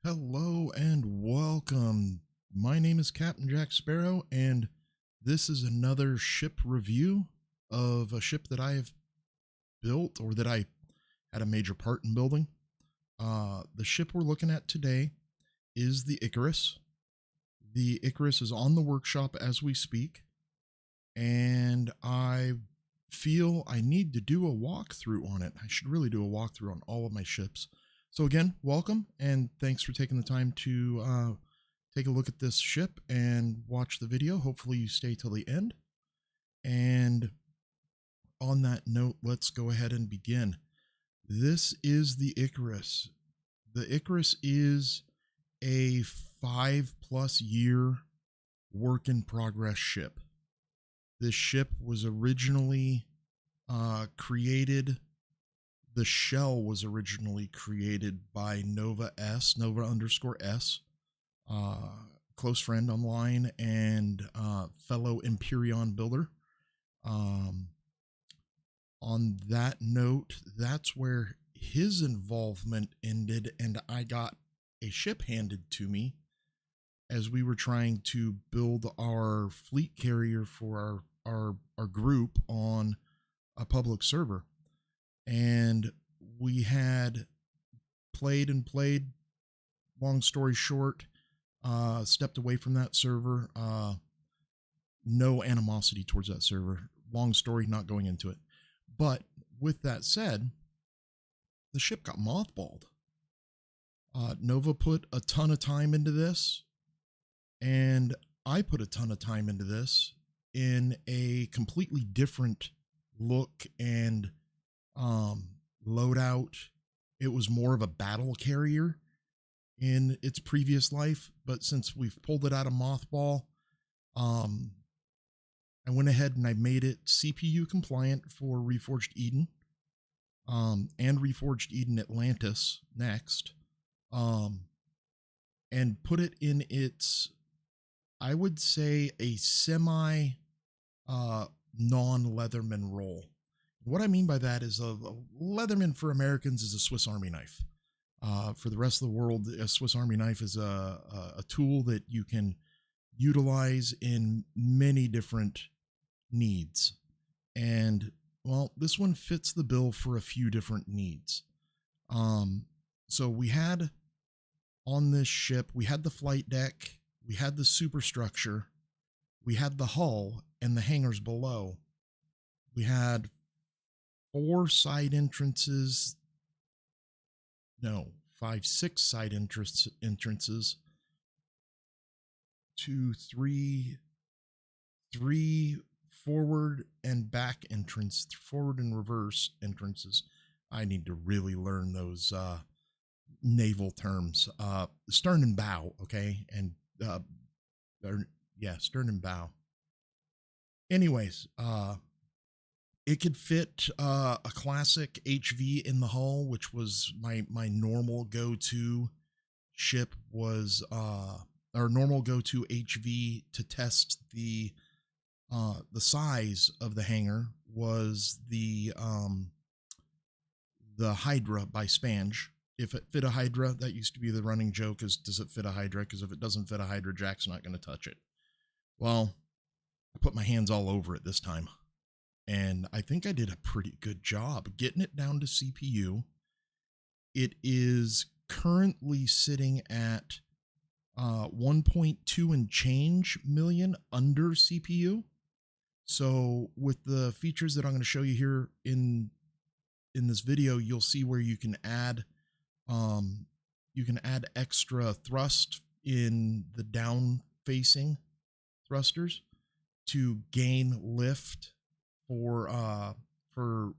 Hello and welcome. My name is Captain Jack Sparrow, and this is another ship review of a ship that I have built, or that I had a major part in building. The ship we're looking at today is the Icarus. The Icarus is on the workshop as we speak, and I feel I need to do a walkthrough on it. I should really do a walkthrough on all of my ships. So again, welcome, and thanks for taking the time to take a look at this ship and watch the video. Hopefully you stay till the end. And on that note, let's go ahead and begin. This is the Icarus. The Icarus is a 5+ year work in progress ship. This ship was originally created. The shell was originally created by Nova _S, close friend online and fellow Empyrion builder. On that note, that's where his involvement ended, and I got a ship handed to me as we were trying to build our fleet carrier for our group on a public server. And we had played, long story short, stepped away from that server. No animosity towards that server. Long story, not going into it. But with that said, the ship got mothballed. Nova put a ton of time into this, and I put a ton of time into this in a completely different look and loadout. It was more of a battle carrier in its previous life, but since we've pulled it out of mothball, I went ahead and I made it CPU compliant for Reforged Eden, and Reforged Eden Atlantis Next, and put it in its, I would say, a semi non-Leatherman role. What I mean by that is a Leatherman for Americans is a Swiss Army knife. For the rest of the world, a Swiss Army knife is a tool that you can utilize in many different needs. And, well, this one fits the bill for a few different needs. So we had on this ship, we had the flight deck, we had the superstructure, we had the hull and the hangars below. We had 4 side entrances, no, 5, 6 side entrances, 2, 3 forward and back entrance, forward and reverse entrances. I need to really learn those naval terms. Stern and bow, okay, and stern and bow. Anyways, it could fit a classic HV in the hull, which was my normal go-to ship, was our normal go-to HV to test the size of the hangar was the Hydra by Spange. If it fit a Hydra, that used to be the running joke, is does it fit a Hydra? Because if it doesn't fit a Hydra, Jack's not going to touch it. Well, I put my hands all over it this time. And I think I did a pretty good job getting it down to CPU. It is currently sitting at 1.2 and change million under CPU. So with the features that I'm going to show you here in this video, you'll see where you can add extra thrust in the down facing thrusters to gain lift for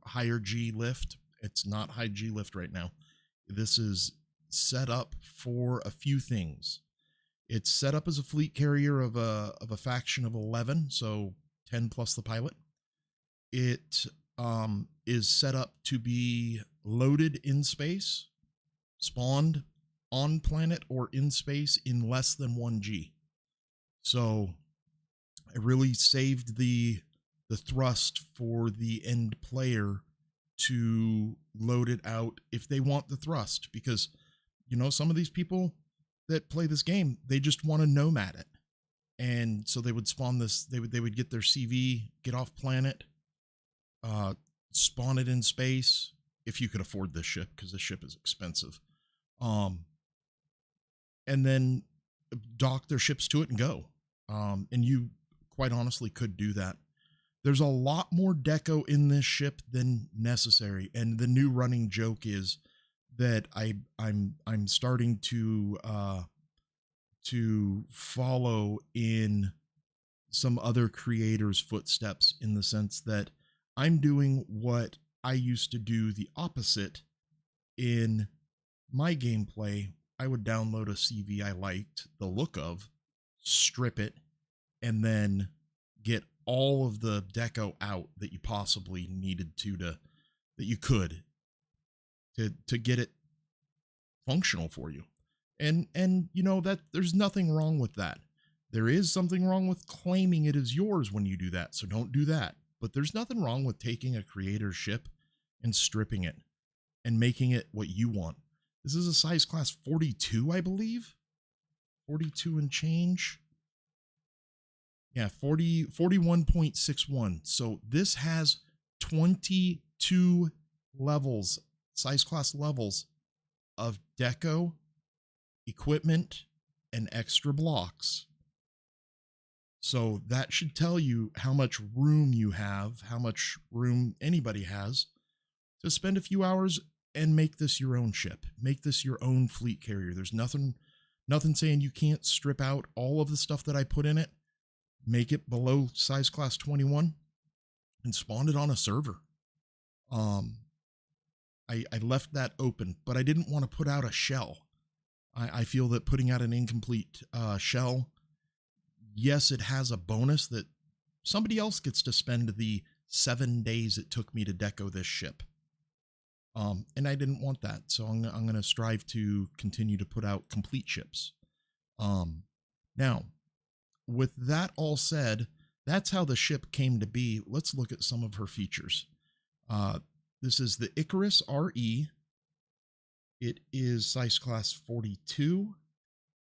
higher G lift. It's not high G lift right now. This is set up for a few things. It's set up as a fleet carrier of a faction of 11, so 10 plus the pilot. It is set up to be loaded in space, spawned on planet or in space in less than 1 G. So I really saved the thrust for the end player to load it out if they want the thrust, because, you know, some of these people, that play this game, they just want to nomad it. And so they would spawn this, they would get their CV, get off planet, spawn it in space, if you could afford this ship, because this ship is expensive. And then dock their ships to it and go. And you quite honestly could do that. There's a lot more deco in this ship than necessary. And the new running joke is that I'm starting to follow in some other creators' footsteps, in the sense that I'm doing what I used to do the opposite in my gameplay. I would download a CV I liked the look of, strip it, and then get all of the deco out that you possibly needed that you could to get it functional for you. And you know, that there's nothing wrong with that. There is something wrong with claiming it as yours when you do that, so don't do that. But there's nothing wrong with taking a creator's ship and stripping it and making it what you want. This is a size class 42, I believe. 42 and change. Yeah, 41.61. So this has 22 levels, size class levels of deco, equipment, and extra blocks. So that should tell you how much room you have, how much room anybody has to spend a few hours and make this your own ship. Make this your own fleet carrier. There's nothing saying you can't strip out all of the stuff that I put in it, make it below size class 21, and spawn it on a server. I left that open, but I didn't want to put out a shell. I feel that putting out an incomplete shell, yes, it has a bonus that somebody else gets to spend the 7 days it took me to deco this ship. And I didn't want that. So I'm going to strive to continue to put out complete ships. Now, with that all said, that's how the ship came to be. Let's look at some of her features. This is the Icarus RE. It is size class 42.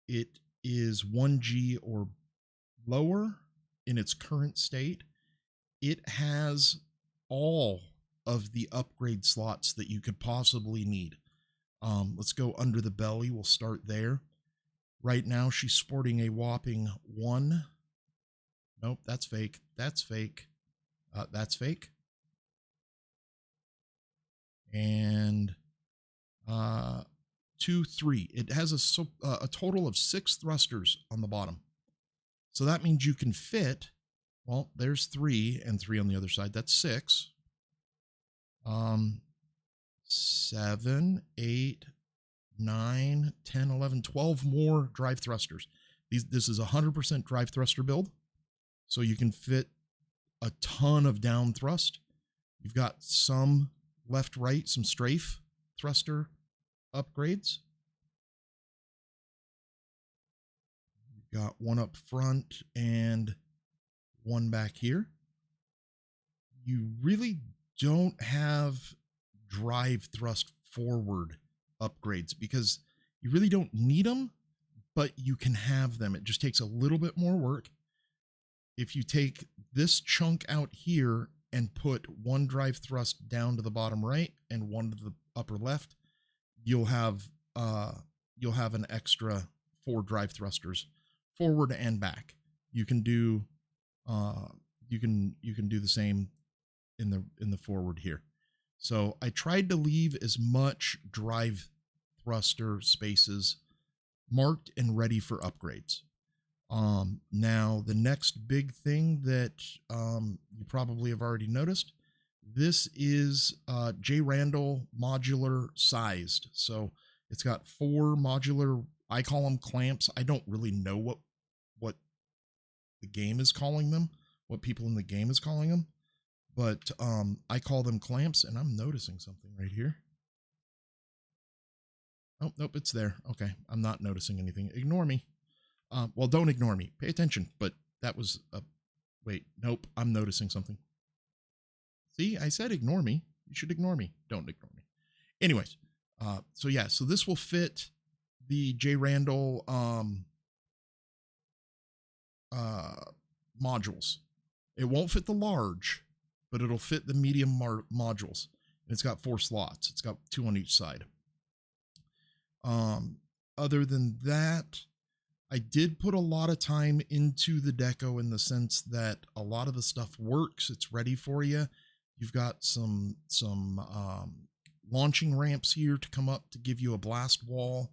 It is 1G or lower in its current state. It has all of the upgrade slots that you could possibly need. Let's go under the belly. We'll start there. Right now, she's sporting a whopping 1. Nope, that's fake. That's fake. That's fake. And 2, 3. It has a total of 6 thrusters on the bottom. So that means you can fit, well, there's 3 and 3 on the other side. That's 6. 7, 8, 9, 10, 11, 12 more drive thrusters. This is a 100% drive thruster build. So you can fit a ton of down thrust. You've got some left, right, some strafe thruster upgrades. You've got one up front and one back here. You really don't have drive thrust forward upgrades because you really don't need them, but you can have them. It just takes a little bit more work. If you take this chunk out here and put one drive thrust down to the bottom right and one to the upper left, you'll have an extra 4 drive thrusters forward and back. You can do you can do the same in the forward here. So I tried to leave as much drive thruster spaces marked and ready for upgrades. Now the next big thing that you probably have already noticed, this is J. Randall modular sized. So it's got 4 modular, I call them clamps. I don't really know what the game is calling them, what people in the game is calling them, but I call them clamps, and I'm noticing something right here. Oh, nope, it's there. Okay, I'm not noticing anything. Ignore me. Well, don't ignore me. Pay attention. But that was a... Wait, nope, I'm noticing something. See, I said ignore me. You should ignore me. Don't ignore me. Anyways, so yeah, so this will fit the J. Randall modules. It won't fit the large, but it'll fit the medium modules. And it's got 4 slots. It's got 2 on each side. Other than that, I did put a lot of time into the deco in the sense that a lot of the stuff works. It's ready for you. You've got some launching ramps here to come up to give you a blast wall.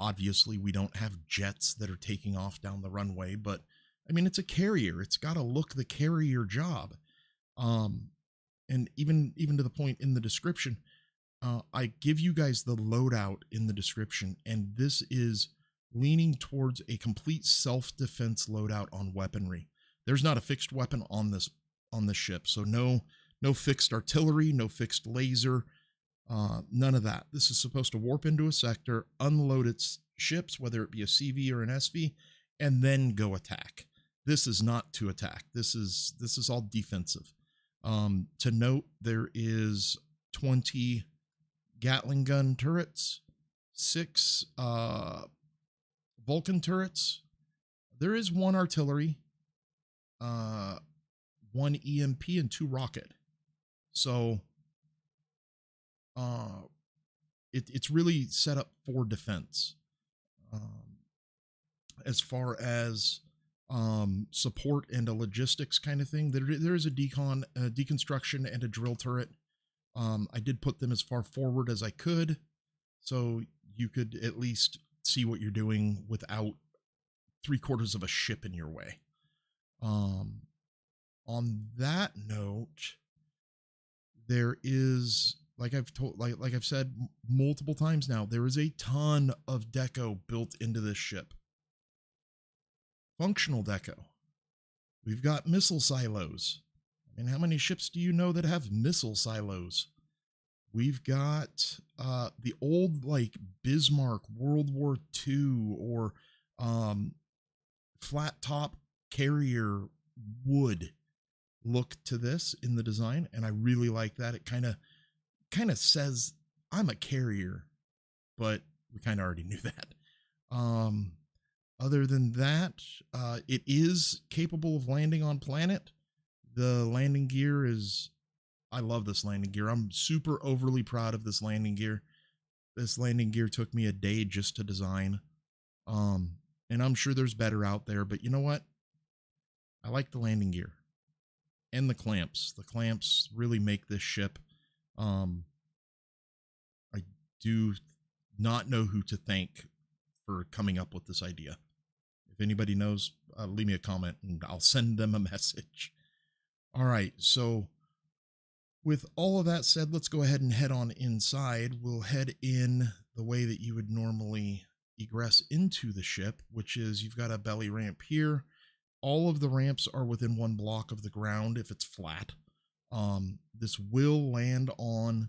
Obviously, we don't have jets that are taking off down the runway, but I mean, it's a carrier. It's got to look the carrier job. And even to the point in the description, I give you guys the loadout in the description, and this is leaning towards a complete self-defense loadout on weaponry. There's not a fixed weapon on this ship, so no fixed artillery, no fixed laser, none of that. This is supposed to warp into a sector, unload its ships, whether it be a CV or an SV, and then go attack. This is not to attack. This is all defensive. To note, there is 20 Gatling gun turrets, 6 Vulcan turrets. There is 1 artillery, 1 EMP, and 2 rocket. So it's really set up for defense. As far as support and a logistics kind of thing, there is a deconstruction and a drill turret. I did put them as far forward as I could, so you could at least see what you're doing without 3/4 of a ship in your way. On that note, there is, like I've said multiple times now, there is a ton of deco built into this ship. Functional deco. We've got missile silos. I mean, how many ships do you know that have missile silos? We've got the old, like, Bismarck World War II or flat top carrier wood look to this in the design, and I really like that. It kind of says I'm a carrier, but we kind of already knew that. Other than that, it is capable of landing on planet. The landing gear is, I love this landing gear. I'm super overly proud of this landing gear. This landing gear took me a day just to design. And I'm sure there's better out there, but you know what? I like the landing gear and the clamps. The clamps really make this ship. I do not know who to thank for coming up with this idea. If anybody knows, leave me a comment and I'll send them a message. All right, so with all of that said, let's go ahead and head on inside. We'll head in the way that you would normally egress into the ship, which is you've got a belly ramp here. All of the ramps are within 1 block of the ground if it's flat. This will land on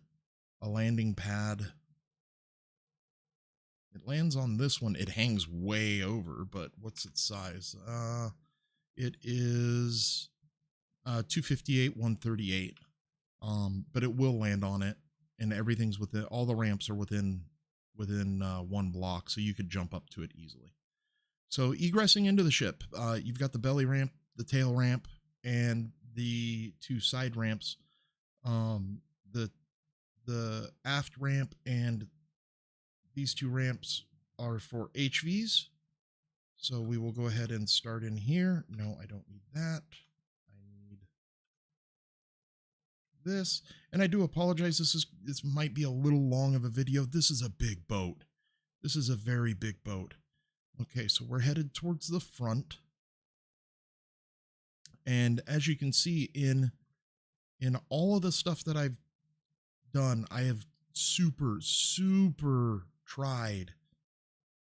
a landing pad. It lands on this one. It hangs way over, but what's its size? It is 258, 138. But it will land on it, and everything's within, all the ramps are within 1 block, so you could jump up to it easily. So egressing into the ship, you've got the belly ramp, the tail ramp, and the 2 side ramps. The aft ramp and these 2 ramps are for HVs. So we will go ahead and start in here. No, I don't need that. I need this. And I do apologize. This might be a little long of a video. This is a big boat. This is a very big boat. Okay, so we're headed towards the front. And as you can see in all of the stuff that I've done, I have super tried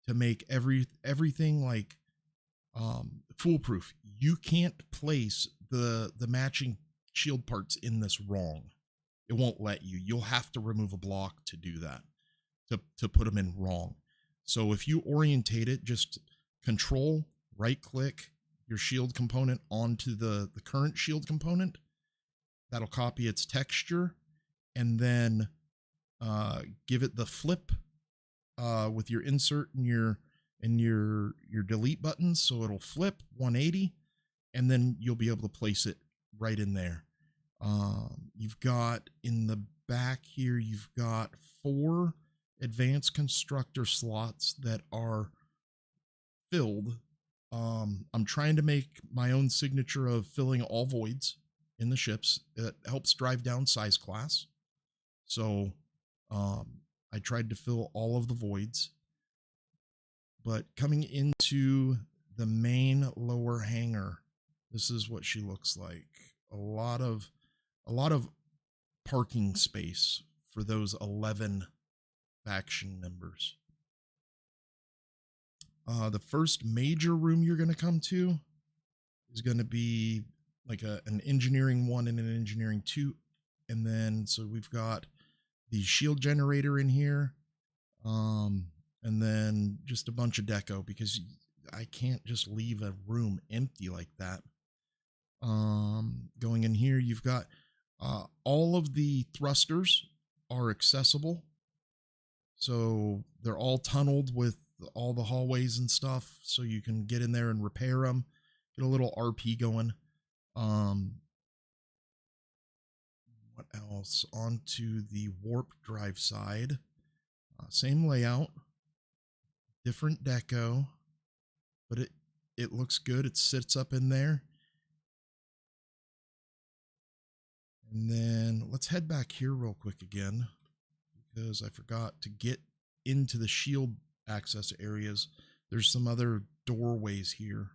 to make everything like foolproof. You can't place the matching shield parts in this wrong. It won't let you. You'll have to remove a block to do that, to put them in wrong. So if you orientate it, just control, right click your shield component onto the current shield component. That'll copy its texture, and then give it the flip with your insert and your delete buttons, so it'll flip 180, and then you'll be able to place it right in there. You've got in the back here, you've got 4 advanced constructor slots that are filled. I'm trying to make my own signature of filling all voids in the ships. It helps drive down size class. So I tried to fill all of the voids. But coming into the main lower hangar, this is what she looks like. A lot of parking space for those 11 faction members. The first major room you're going to come to is going to be like an engineering 1 and an engineering 2. And then, so we've got the shield generator in here. And then just a bunch of deco, because I can't just leave a room empty like that. Going in here, you've got all of the thrusters are accessible. So they're all tunneled with all the hallways and stuff, so you can get in there and repair them, get a little RP going. What else? Onto the warp drive side. Same layout, different deco, but it looks good. It sits up in there. And then let's head back here real quick again, because I forgot to get into the shield access areas. There's some other doorways here.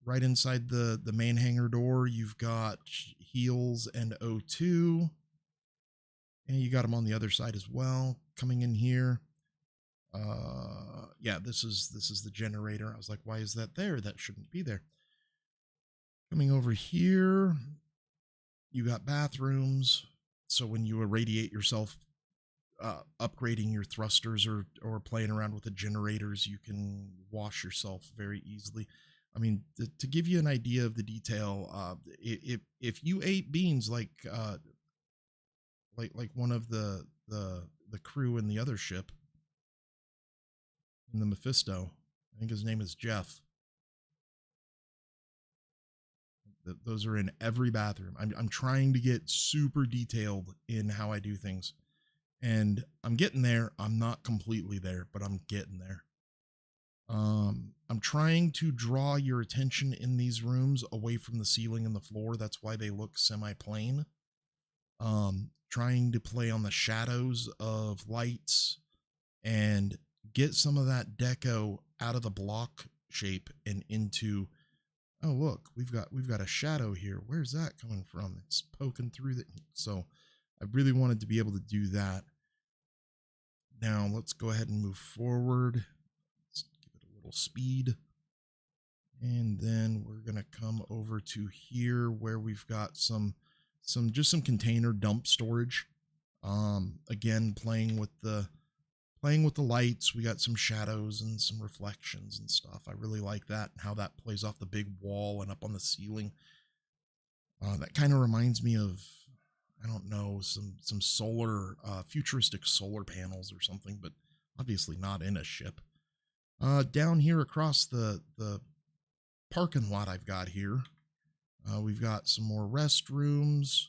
Right inside the main hangar door, you've got heals and O2. And you got them on the other side as well. Coming in here. Yeah, this is the generator. I was like, why is that there? That shouldn't be there. Coming over here, you got bathrooms. So when you irradiate yourself, upgrading your thrusters or playing around with the generators, you can wash yourself very easily. I mean, to give you an idea of the detail, if you ate beans like one of the crew in the other ship, in the Mephisto, I think his name is Jeff. Those are in every bathroom. I'm trying to get super detailed in how I do things, and I'm getting there. I'm not completely there, but I'm getting there. I'm trying to draw your attention in these rooms away from the ceiling and the floor. That's why they look semi-plane. Trying to play on the shadows of lights and get some of that deco out of the block shape and into, oh look, we've got a shadow here. Where's that coming from? It's poking through the, so I really wanted to be able to do that. Now let's go ahead and move forward. Let's give it a little speed. And then we're going to come over to here where we've got some container dump storage. Again, playing with the lights. We got some shadows and some reflections and stuff. I really like that, and how that plays off the big wall and up on the ceiling. That kind of reminds me of, I don't know, some solar, futuristic solar panels or something, but obviously not in a ship. Down here across the parking lot I've got here, we've got some more restrooms.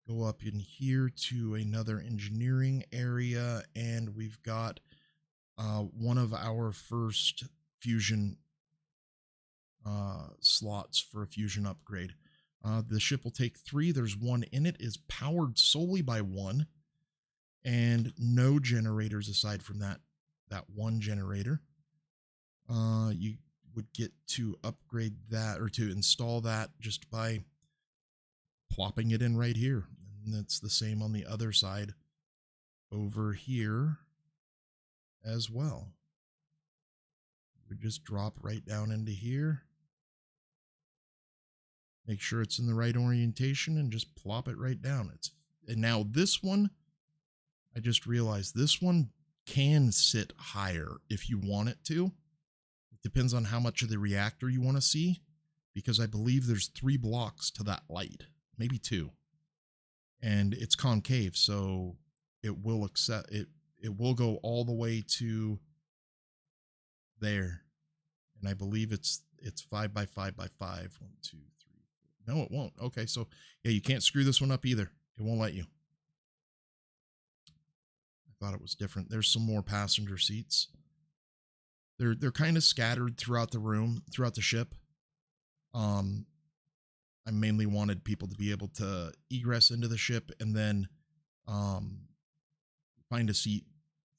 Go up in here to another engineering area, and we've got one of our first fusion slots for a fusion upgrade. The ship will take 3. There's 1 in it, is powered solely by 1, and no generators aside from that 1 generator. You would get to upgrade that, or to install that, just by plopping it in right here. And it's the same on the other side over here as well. You just drop right down into here. Make sure it's in the right orientation and just plop it right down. And now this one, I just realized this one can sit higher if you want it to. It depends on how much of the reactor you want to see, because I believe there's 3 blocks to that light, maybe 2. And it's concave, so it will accept it. It will go all the way to there, and I believe it's 5 by 5 by 5. 1, 2, 3, 4. No, it won't. Okay, so yeah, you can't screw this one up either. It won't let you. I thought it was different. There's some more passenger seats. They're kind of scattered throughout the room, throughout the ship. I mainly wanted people to be able to egress into the ship and then find a seat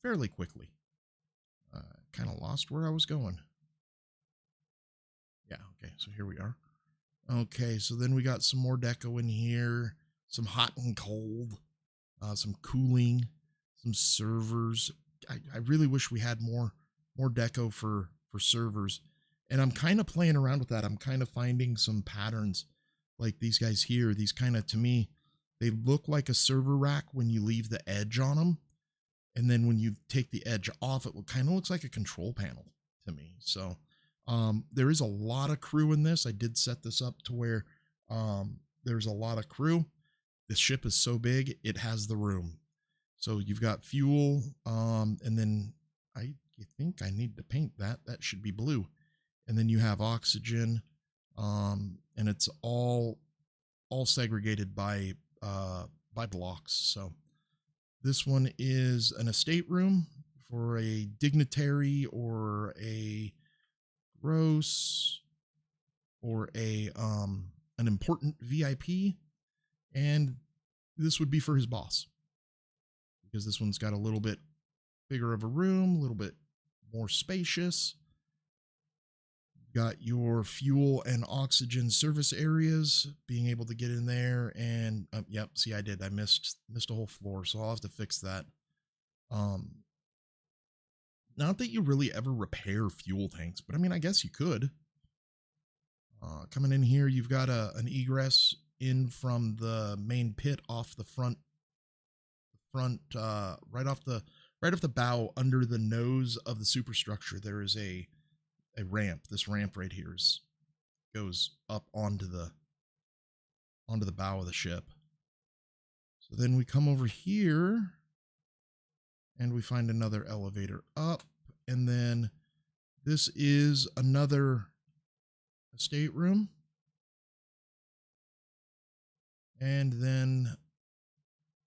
fairly quickly. Kind of lost where I was going. Yeah, okay, so here we are. Okay, so then we got some more deco in here, some hot and cold, some cooling, some servers. I really wish we had more deco for servers. And I'm kind of playing around with that. I'm kind of finding some patterns like these guys here. These kind of, to me, they look like a server rack when you leave the edge on them. And then when you take the edge off, it kind of looks like a control panel to me. So there is a lot of crew in this. I did set this up to where there's a lot of crew. The ship is so big, it has the room. So you've got fuel, and then I think I need to paint that. That should be blue. And then you have oxygen, and it's all segregated by blocks. So this one is an estate room for a dignitary or a gross or a an important VIP, and this would be for his boss, because this one's got a little bit bigger of a room, a little bit more spacious. Got your fuel and oxygen service areas, being able to get in there, and yep, see, I missed a whole floor, so I'll have to fix that. Not that you really ever repair fuel tanks, but I mean, I guess you could. Coming in here, you've got an egress in from the main pit off the front, right off the bow, under the nose of the superstructure. There is a ramp. This ramp right here goes up onto the bow of the ship. So then we come over here and we find another elevator up, and then this is another estate room, and then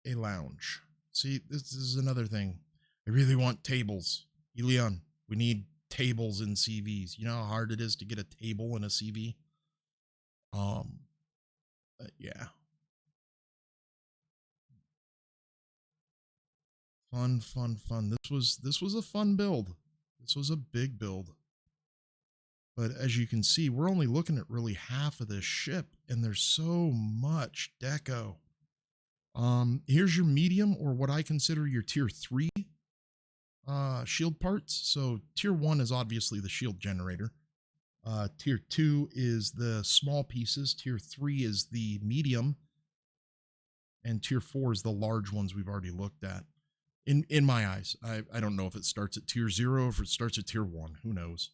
a lounge. See, this is another thing. I really want tables. Elion, we need tables in CVs. You know how hard it is to get a table in a CV? Yeah. Fun. This was a fun build. This was a big build. But as you can see, we're only looking at really half of this ship, and there's so much deco. Here's your medium, or what I consider your tier 3 shield parts. So tier 1 is obviously the shield generator. Tier 2 is the small pieces. Tier 3 is the medium. And tier 4 is the large ones we've already looked at. In my eyes, I don't know if it starts at tier 0 or if it starts at tier 1. Who knows?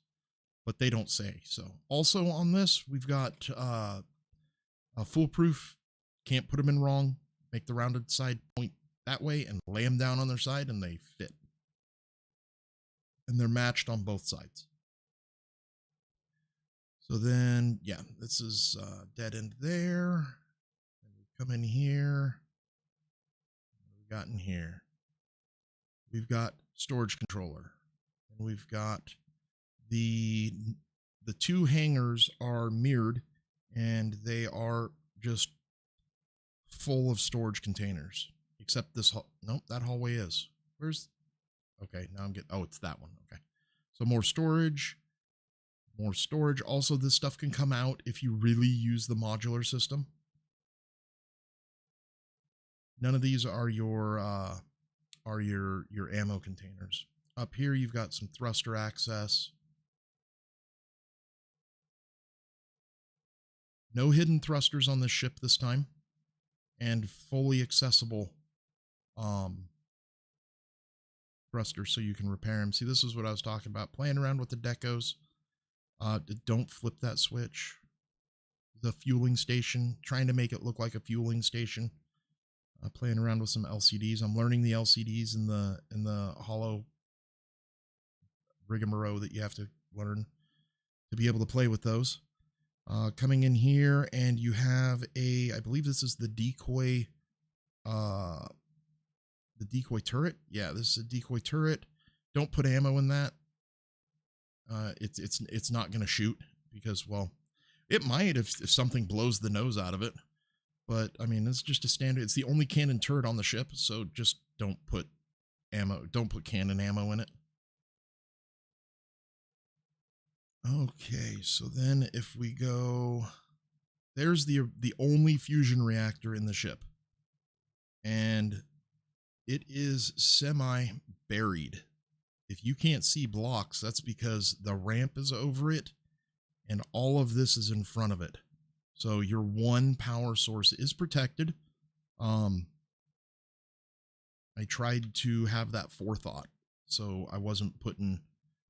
But they don't say. So also on this, we've got a foolproof. Can't put them in wrong. Make the rounded side point that way and lay them down on their side, and they fit. And they're matched on both sides. So then, yeah, this is dead end there. And we come in here. What we got in here? We've got storage controller, and we've got the 2 hangars are mirrored, and they are just full of storage containers, except this nope, that hallway is. Where's, okay, now I'm getting, oh, it's that one. Okay, so more storage. Also, this stuff can come out if you really use the modular system. None of these are your ammo containers. Up here, you've got some thruster access. No hidden thrusters on this ship this time, and fully accessible thrusters, so you can repair them. See, this is what I was talking about, playing around with the decos. Don't flip that switch. The fueling station, trying to make it look like a fueling station. playing around with some LCDs. I'm learning the LCDs in the hollow rigmarole that you have to learn to be able to play with those. Coming in here, and you have I believe this is the decoy turret. Yeah, this is a decoy turret. Don't put ammo in that. It's not going to shoot because, well, it might if something blows the nose out of it. But I mean, it's just a standard. It's the only cannon turret on the ship, so just don't put ammo. Don't put cannon ammo in it. Okay, so then if we go, there's the only fusion reactor in the ship, and it is semi buried. If you can't see blocks, that's because the ramp is over it and all of this is in front of it. So your one power source is protected. I tried to have that forethought, so I wasn't putting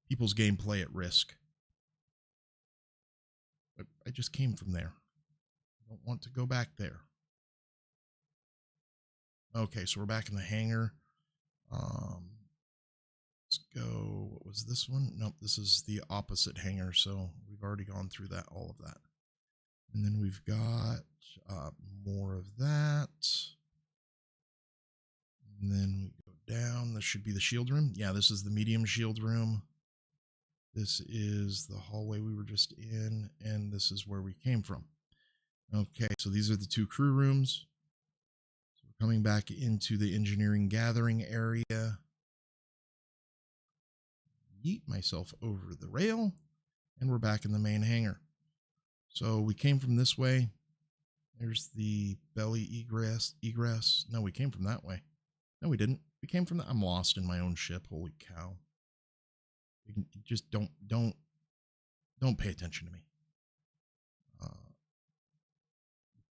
people's gameplay at risk. But I just came from there. I don't want to go back there. Okay, so we're back in the hangar. Let's go. What was this one? Nope, this is the opposite hangar, so we've already gone through that, all of that. And then we've got more of that. And then we go down. This should be the shield room. Yeah, this is the medium shield room. This is the hallway we were just in, and this is where we came from. Okay, so these are the two crew rooms. So we're coming back into the engineering gathering area. Yeet myself over the rail, and we're back in the main hangar. So we came from this way. There's the belly egress. No, we came from that way. No, we didn't. We came from I'm lost in my own ship. Holy cow. You just don't pay attention to me.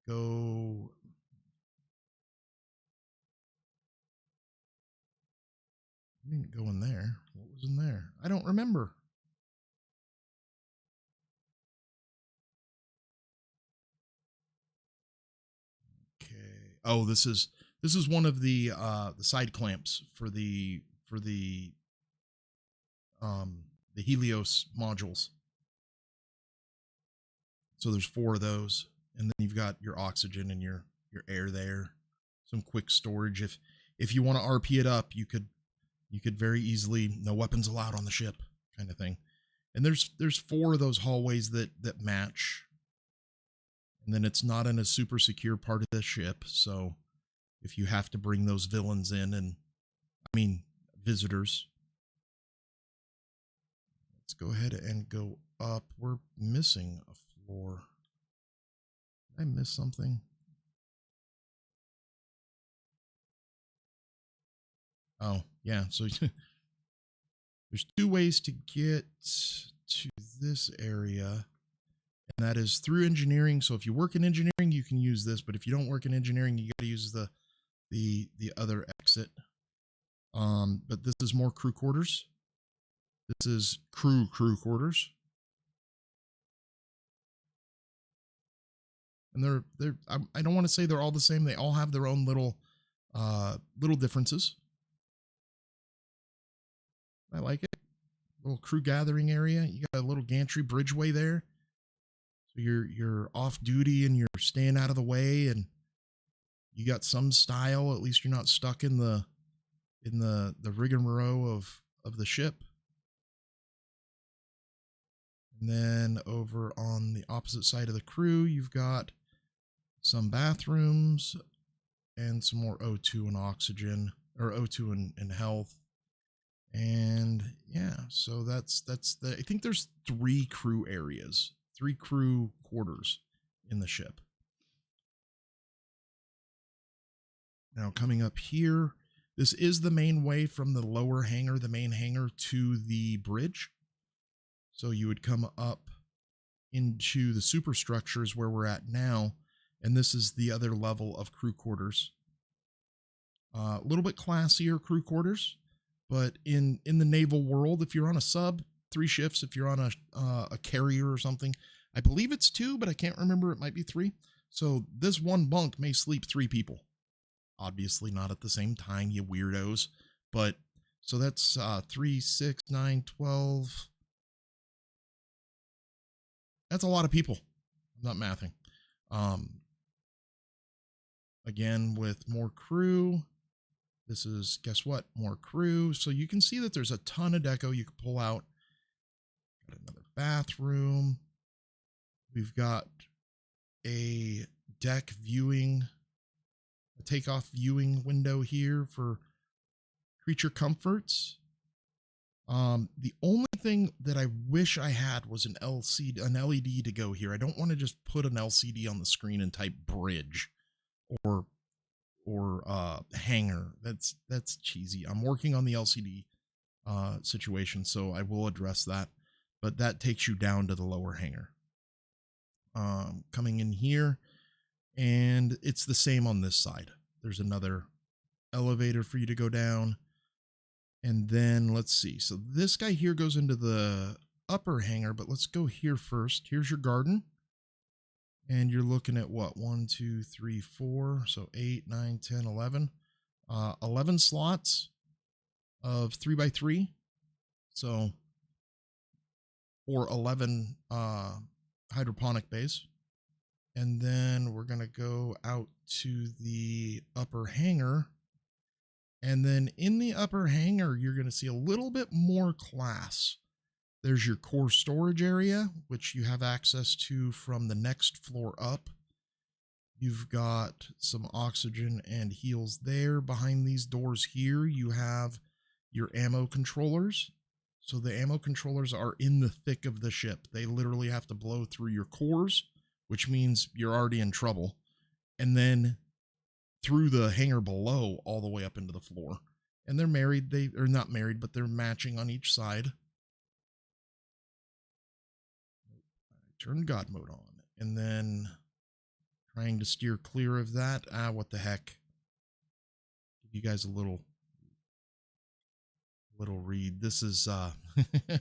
Go. I didn't go in there. What was in there? I don't remember. Okay. Oh, this is one of the side clamps for the Helios modules. So there's 4 of those, and then you've got your oxygen and your air there. Some quick storage. If you want to RP it up, you could very easily, no weapons allowed on the ship kind of thing. And there's 4 of those hallways that match. And then it's not in a super secure part of the ship, so if you have to bring those villains in, and I mean visitors. Let's go ahead and go up. We're missing a floor. Did I miss something? Oh, yeah. So there's 2 ways to get to this area, and that is through engineering. So if you work in engineering, you can use this, but if you don't work in engineering, you got to use the other exit. But this is more crew quarters. This is crew quarters. And I don't want to say they're all the same. They all have their own little differences. I like it. Little crew gathering area. You got a little gantry bridgeway there. So you're off duty and you're staying out of the way, and you got some style. At least you're not stuck in the rigmarole of the ship. And then over on the opposite side of the crew, you've got some bathrooms and some more O2 and oxygen, or O2 and health. And yeah, so that's I think there's 3 crew areas, 3 crew quarters in the ship. Now coming up here, this is the main way from the lower hangar, the main hangar, to the bridge. So you would come up into the superstructures where we're at now, and this is the other level of crew quarters. A little bit classier crew quarters, but in the naval world, if you're on a sub, 3 shifts. If you're on a carrier or something, I believe it's 2, but I can't remember. It might be 3. So this one bunk may sleep 3 people. Obviously not at the same time, you weirdos. But so that's 3, 6, 9, 12. That's a lot of people. I'm not mathing. Again, with more crew. This is, guess what? More crew. So you can see that there's a ton of deco you can pull out. Got another bathroom. We've got a deck viewing, a takeoff viewing window here for creature comforts. The only thing that I wish I had was an LED to go here. I don't want to just put an LCD on the screen and type bridge or hangar. That's cheesy. I'm working on the LCD situation, so I will address that, but that takes you down to the lower hangar. Coming in here, and it's the same on this side. There's another elevator for you to go down. And then let's see. So this guy here goes into the upper hangar, but let's go here first. Here's your garden. And you're looking at what? 1, 2, 3, 4. So 8, 9, 10, 11. 11 slots of 3x3. So, or 11 hydroponic bays. And then we're going to go out to the upper hangar. And then in the upper hangar, you're going to see a little bit more class. There's your core storage area, which you have access to from the next floor up. You've got some oxygen and heals there. Behind these doors here, you have your ammo controllers. So the ammo controllers are in the thick of the ship. They literally have to blow through your cores, which means you're already in trouble. And then through the hangar below all the way up into the floor. And they're married. They are not married, but they're matching on each side. I turned God mode on, and then trying to steer clear of that. What the heck? Give you guys a little read. This is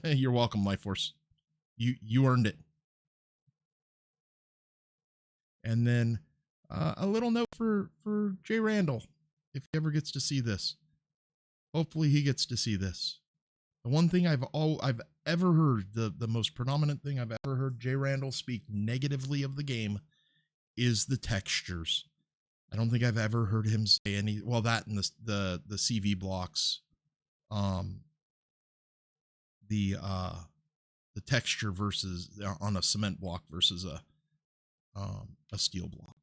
you're welcome, Life Force. You earned it. And then a little note for Jay Randall, if he ever gets to see this. Hopefully he gets to see this. The one thing I've ever heard, the most predominant thing I've ever heard Jay Randall speak negatively of the game is the textures. I don't think I've ever heard him say any, well, that and the CV blocks, the texture versus on a cement block versus a steel block.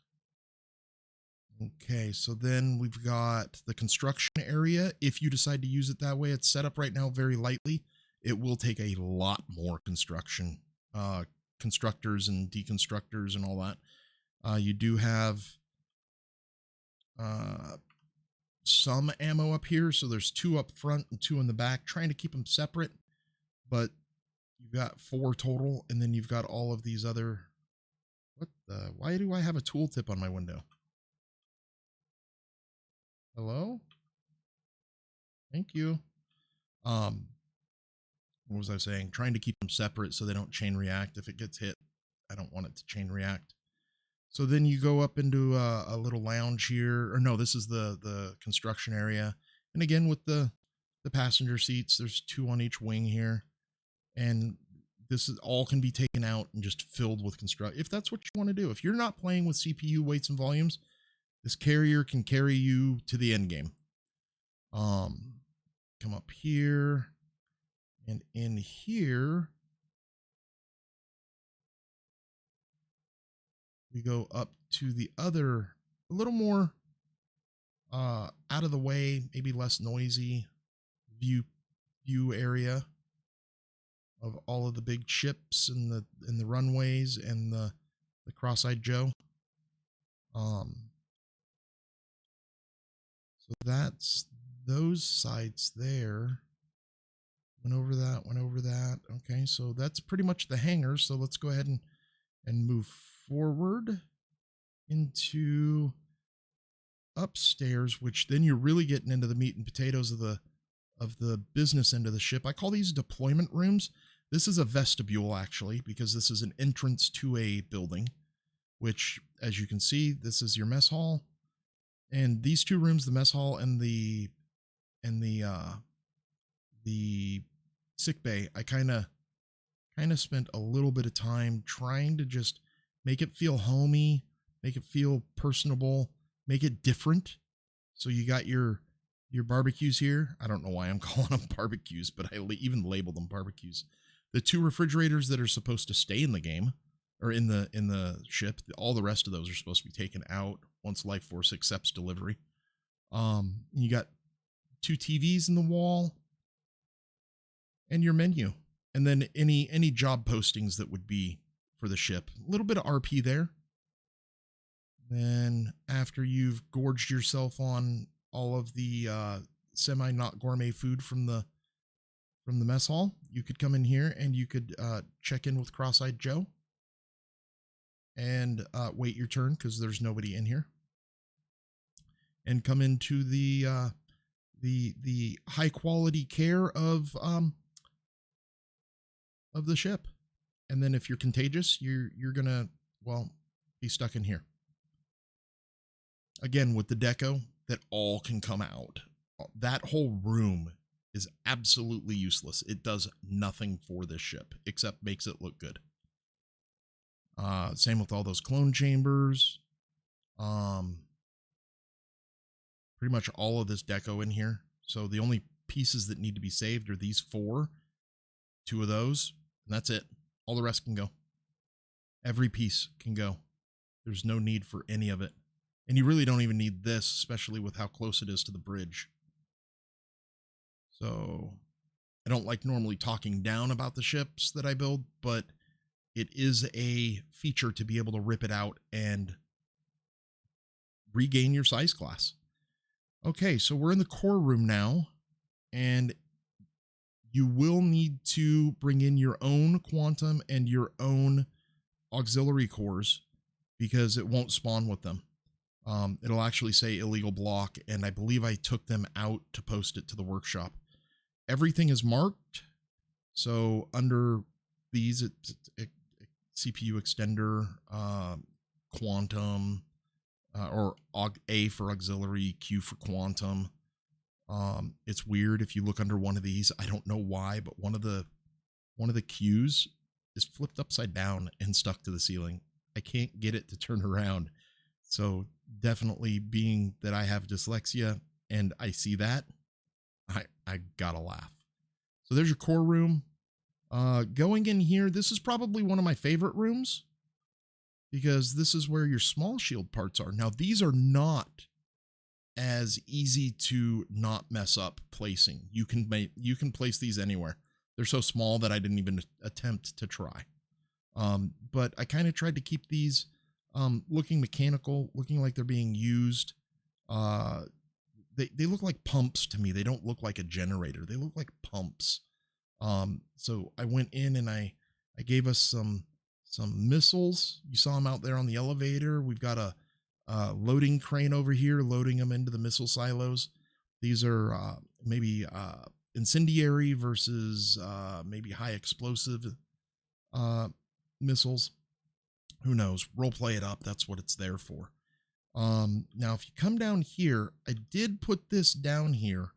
Okay, so then we've got the construction area. If you decide to use it that way, it's set up right now very lightly. It will take a lot more construction, constructors and deconstructors and all that. You do have some ammo up here, so there's 2 up front and 2 in the back, trying to keep them separate, but you've got 4 total, and then you've got all of these other, why do I have a tooltip on my window? Hello? Thank you. What was I saying? Trying to keep them separate so they don't chain react. If it gets hit, I don't want it to chain react. So then you go up into a little lounge here, or no, this is the construction area. And again, with the passenger seats, there's 2 on each wing here. And this is all can be taken out and just filled with construct. If that's what you want to do, if you're not playing with CPU weights and volumes, this carrier can carry you to the end game. Come up here, and in here, we go up to the other, a little more out of the way, maybe less noisy view area of all of the big ships and the runways and the cross-eyed Joe. So that's those sides there. Went over that. Okay, so that's pretty much the hangar. So let's go ahead and move forward into upstairs, which then you're really getting into the meat and potatoes of the business end of the ship. I call these deployment rooms. This is a vestibule, actually, because this is an entrance to a building, which, as you can see, this is your mess hall. And these two rooms, the mess hall and the sick bay, I kind of spent a little bit of time trying to just make it feel homey, make it feel personable, make it different. So you got your barbecues here. I don't know why I'm calling them barbecues, but I even label them barbecues. The two refrigerators that are supposed to stay in the game, or in the ship, all the rest of those are supposed to be taken out once Life Force accepts delivery. You got two TVs in the wall and your menu, and then any job postings that would be for the ship. A little bit of RP there. Then after you've gorged yourself on all of the semi not gourmet food from the mess hall, you could come in here and you could check in with Cross-Eyed Joe and wait your turn because there's nobody in here, and come into the high quality care of the ship. And then if you're contagious, you're gonna, well, be stuck in here again with the deco that all can come out. That whole room is absolutely useless. It does nothing for this ship except makes it look good. Same with all those clone chambers. Pretty much all of this deco in here. So the only pieces that need to be saved are these four, two of those, and that's it. All the rest can go. Every piece can go. There's no need for any of it. And you really don't even need this, especially with how close it is to the bridge. So I don't like normally talking down about the ships that I build, but it is a feature to be able to rip it out and regain your size class. Okay, so we're in the core room now, and you will need to bring in your own quantum and your own auxiliary cores because it won't spawn with them. It'll actually say illegal block, and I believe I took them out to post it to the workshop. Everything is marked. So under these, it's CPU extender, quantum, or A for auxiliary, Q for quantum. It's weird if you look under one of these. I don't know why, but one of the Qs is flipped upside down and stuck to the ceiling. I can't get it to turn around. So definitely, being that I have dyslexia and I see that, I gotta laugh. So there's your core room. Going in here, this is probably one of my favorite rooms because this is where your small shield parts are. Now, these are not as easy to not mess up placing. You can place these anywhere. They're so small that I didn't even attempt to try. But I kind of tried to keep these looking mechanical, looking like they're being used. They look like pumps to me. They don't look like a generator. They look like pumps. So I went in and I gave us some missiles. You saw them out there on the elevator. We've got a loading crane over here, loading them into the missile silos. These are maybe incendiary versus maybe high explosive missiles. Who knows? Role play it up. That's what it's there for. Now, if you come down here, I did put this down here,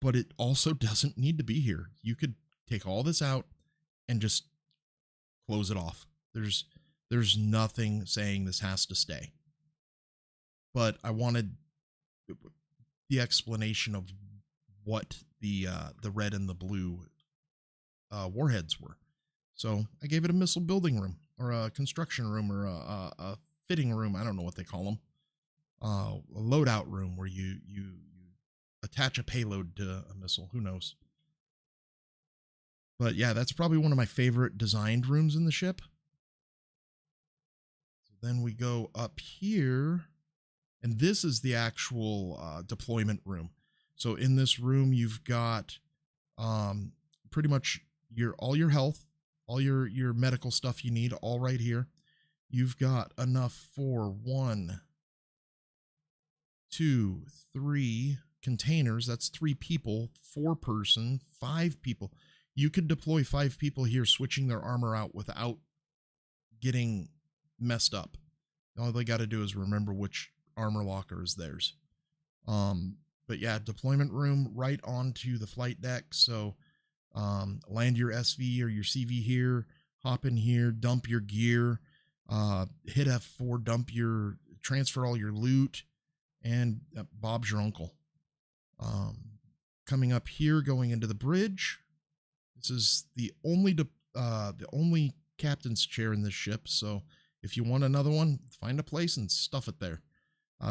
but it also doesn't need to be here. You could take all this out and just close it off. There's nothing saying this has to stay. But I wanted the explanation of what the red and the blue warheads were. So I gave it a missile building room, or a construction room, or a fitting room. I don't know what they call them. A loadout room where you attach a payload to a missile. Who knows? But yeah, that's probably one of my favorite designed rooms in the ship. So then we go up here, and this is the actual deployment room. So in this room, you've got pretty much all your health, all your medical stuff you need, all right here. You've got enough for 1, 2, 3 containers. That's 3 people, 4 person, 5 people. You could deploy 5 people here, switching their armor out without getting messed up. All they got to do is remember which armor locker is theirs. But yeah, deployment room right onto the flight deck. So land your SV or your CV here, hop in here, dump your gear, hit F4, transfer all your loot, and Bob's your uncle. Coming up here, going into the bridge. This is the only captain's chair in this ship. So if you want another one, find a place and stuff it there.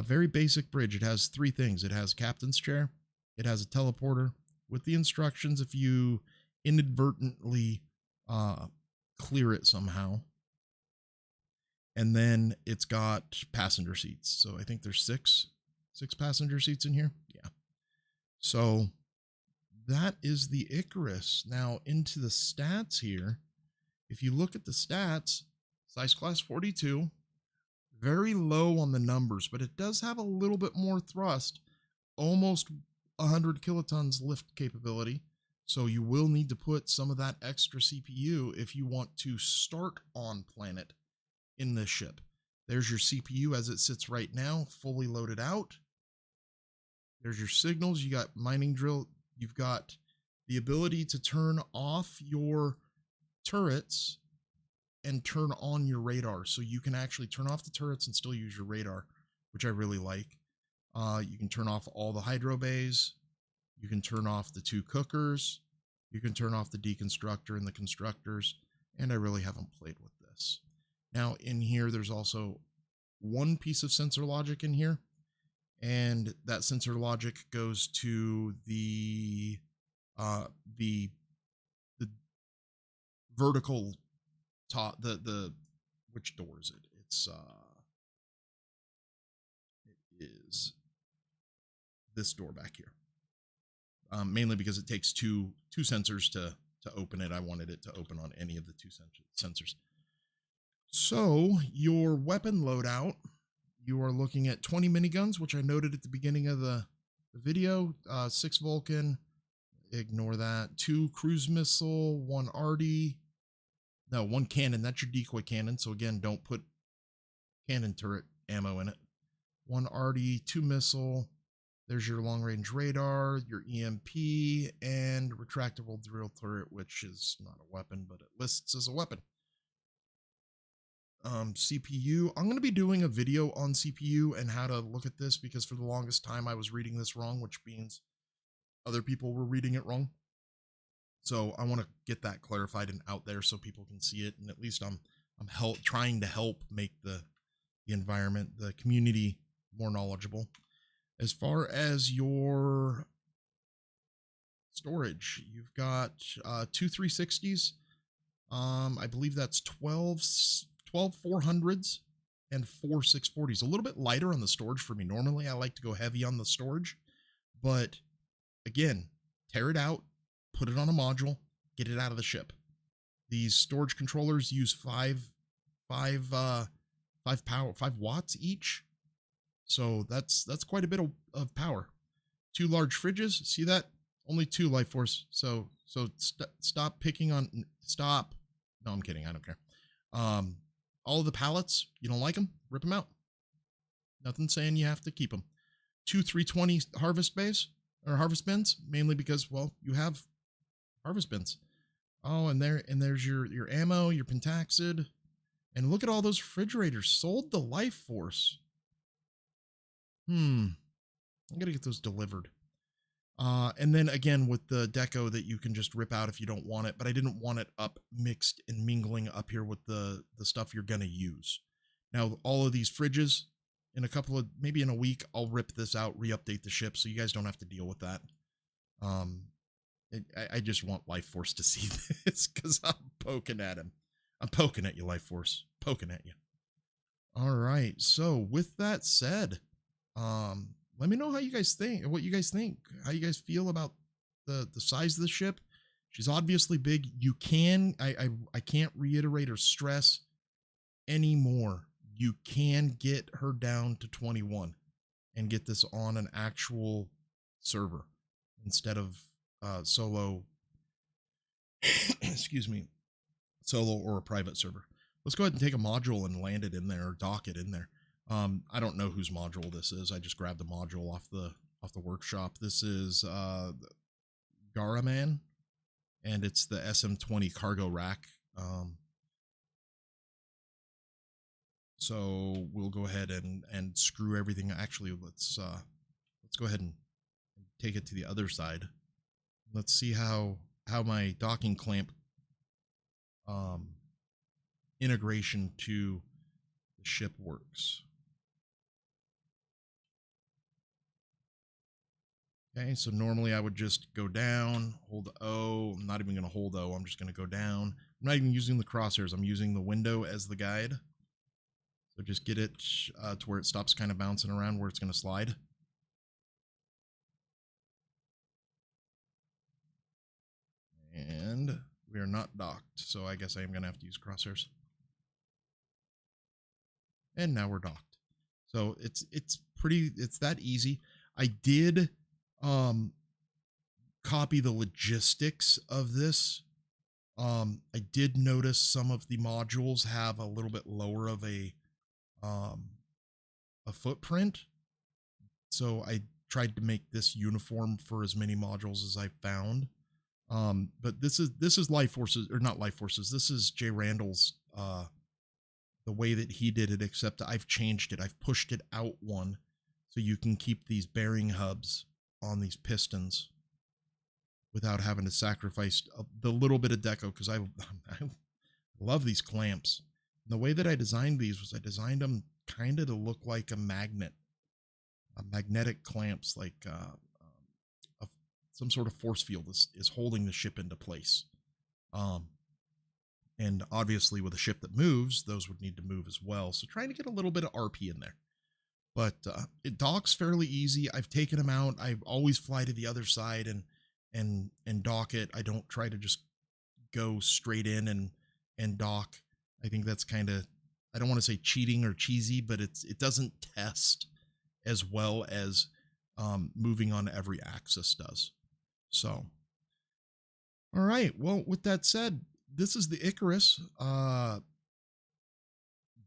Very basic bridge. It has three things. It has captain's chair. It has a teleporter with the instructions if you inadvertently clear it somehow. And then it's got passenger seats. So I think there's six passenger seats in here. Yeah. So that is the Icarus. Now into the stats here. If you look at the stats, size class 42, very low on the numbers, but it does have a little bit more thrust, almost 100 kilotons lift capability. So you will need to put some of that extra CPU if you want to start on planet in this ship. There's your CPU as it sits right now, fully loaded out. There's your signals. You got mining drill. You've got the ability to turn off your turrets and turn on your radar. So you can actually turn off the turrets and still use your radar, which I really like. You can turn off all the hydro bays. You can turn off the 2 cookers. You can turn off the deconstructor and the constructors. And I really haven't played with this. Now in here, there's also one piece of sensor logic in here. And that sensor logic goes to the vertical top, which door is it? It is this door back here. Mainly because it takes two sensors to open it. I wanted it to open on any of the 2 sensors. So your weapon loadout, you are looking at 20 miniguns, which I noted at the beginning of the video. 6 Vulcan, ignore that. 2 cruise missile, 1 Arty. No, 1 cannon. That's your decoy cannon. So again, don't put cannon turret ammo in it. 1 Arty, 2 missile. There's your long range radar, your EMP, and retractable drill turret, which is not a weapon, but it lists as a weapon. CPU. I'm going to be doing a video on CPU and how to look at this because for the longest time I was reading this wrong, which means other people were reading it wrong. So I want to get that clarified and out there so people can see it, and at least I'm trying to help make the environment, the community more knowledgeable. As far as your storage, you've got 2 360s. I believe that's 12 400s and 4 640s. A little bit lighter on the storage for me. Normally I like to go heavy on the storage, but again, tear it out, put it on a module, get it out of the ship. These storage controllers use 5 watts each. So that's quite a bit of power. 2 large fridges. See that? Only 2 life force. So stop picking on, stop. No, I'm kidding. I don't care. All of the pallets, you don't like them, rip them out. Nothing saying you have to keep them. 2 320 harvest bays or harvest bins, mainly because, well, you have harvest bins. Oh, and there's your ammo, your pentaxid, and look at all those refrigerators. Sold the life force. I'm gonna get those delivered. And then again with the deco that you can just rip out if you don't want it, but I didn't want it up mixed and mingling up here with the stuff you're going to use. Now, all of these fridges in maybe in a week, I'll rip this out, re-update the ship. So you guys don't have to deal with that. I just want Life Force to see this because I'm poking at him. I'm poking at you, Life Force, poking at you. All right. So with that said, let me know how you guys think, what you guys think, how you guys feel about the size of the ship. She's obviously big. You can, I can't reiterate or stress anymore. You can get her down to 21 and get this on an actual server instead of solo, excuse me, solo or a private server. Let's go ahead and take a module and land it in there or dock it in there. I don't know whose module this is. I just grabbed the module off the workshop. This is Garaman, and it's the SM-20 cargo rack. So we'll go ahead and screw everything. Actually, let's go ahead and take it to the other side. Let's see how my docking clamp integration to the ship works. Okay, so normally I would just go down, hold O. I'm not even going to hold O. I'm just going to go down. I'm not even using the crosshairs. I'm using the window as the guide. So just get it to where it stops kind of bouncing around where it's going to slide. And we are not docked, so I guess I am going to have to use crosshairs. And now we're docked. So it's that easy. I did copy the logistics of this. I did notice some of the modules have a little bit lower of a footprint. So I tried to make this uniform for as many modules as I found. But this is Life Forces, or not Life Forces. This is Jay Randall's, the way that he did it, except I've changed it. I've pushed it out one so you can keep these bearing hubs on these pistons without having to sacrifice the little bit of deco, because I love these clamps. And the way that I designed these was I designed them kind of to look like a magnet, magnetic clamps, like some sort of force field is holding the ship into place. And obviously with a ship that moves, those would need to move as well. So trying to get a little bit of RP in there. But it docks fairly easy. I've taken them out. I always fly to the other side and dock it. I don't try to just go straight in and dock. I think that's kind of, I don't want to say cheating or cheesy, but it doesn't test as well as moving on every axis does. So, all right. Well, with that said, this is the Icarus,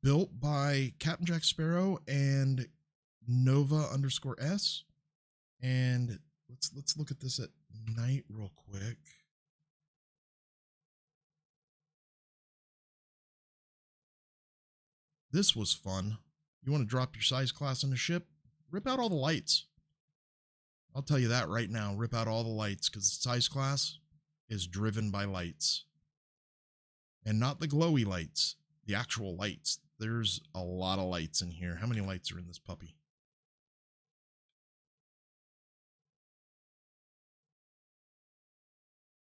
built by Captain Jack Sparrow and Nova_S. And let's look at this at night real quick. This was fun. You want to drop your size class in a ship? Rip out all the lights. I'll tell you that right now. Rip out all the lights, because the size class is driven by lights. And not the glowy lights, the actual lights. There's a lot of lights in here. How many lights are in this puppy?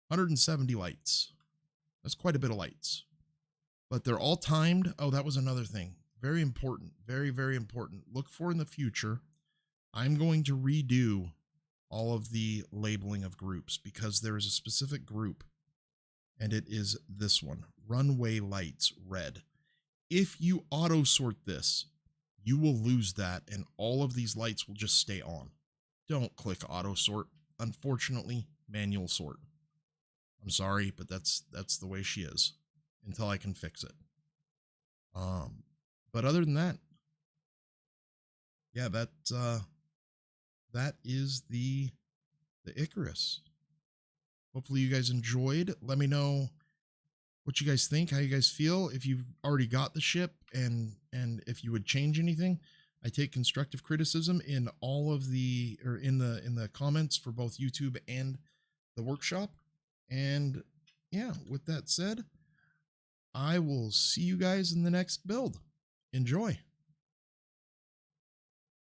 170 lights. That's quite a bit of lights. But they're all timed. Oh, that was another thing. Very important. Very, very important. Look for in the future. I'm going to redo all of the labeling of groups, because there is a specific group, and it is this one, runway lights red. If you auto sort this, you will lose that, and all of these lights will just stay on. Don't click auto sort. Unfortunately, manual sort. I'm sorry, but that's the way she is until I can fix it. But other than that, yeah, that is the Icarus. Hopefully you guys enjoyed. Let me know what you guys think, how you guys feel, if you've already got the ship, and if you would change anything. I take constructive criticism in all of the, or in the comments for both YouTube and the workshop. And yeah, with that said, I will see you guys in the next build. Enjoy.